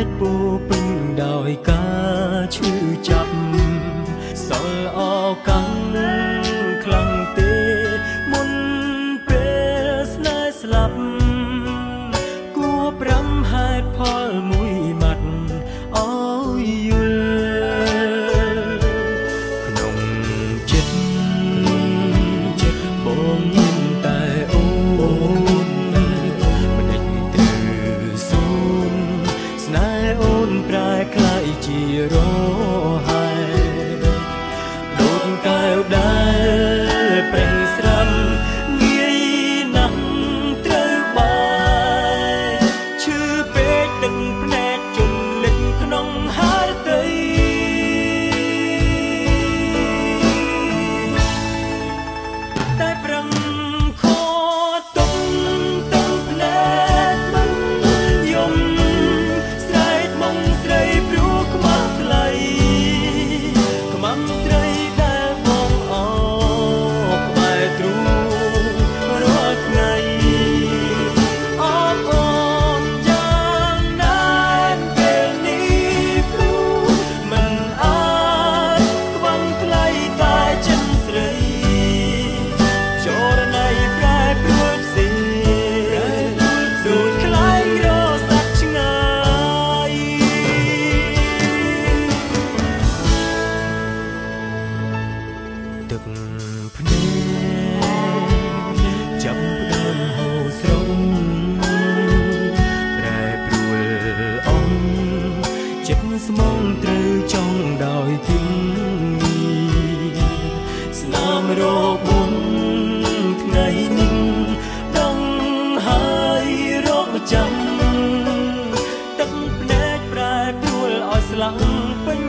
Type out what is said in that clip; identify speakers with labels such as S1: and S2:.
S1: កពោពេញដោយការឈឺចាប់សល់អកាំងខ្លាំងទេមុនពេលស្នេហ៍ស្លាប់គួរប្រាំហេតុផលមួយម៉ាត់អើយយល់ក្នុងចិត្តបងមានតែអូនមិនដេញត្រូវសូនស្នេហ៍អូនប្រែคล้ายជារហែដូចកែវដែលប្រេងស្រាំងាយណាស់ត្រូវបាយឈឺពេកទឹកភ្នែកជន់លិចក្នុងហារតីតែប្រឹងខទុំទឹកភ្នែកមិនយំស្រែកមកស្រីព្រោះខ្មាស់ថ្លៃខ្មាំស្រីដែលបងអោបក្បែរទ្រូងរាល់ថ្ងៃអបអូនយ៉ាងណាស់ពេលនេះព្រោះមិនអាចខ្វងថ្លៃតែចិនស្រីចរណៃប្រែប្រួលផ្សេងដូចខ្លាយរសាច់ឆ្ងាយទឹកភ្នែកចាប់ផ្ដើមហូរស្រង់ប្រែប្រួលអងចិត្តស្មងត្រូវចង់ដោយគិងស្នាមរបងថ្ងៃនេះដងហើយរកចាំទឹកភ្នែកប្រែប្រួលឲ្យស្លាំងពេញ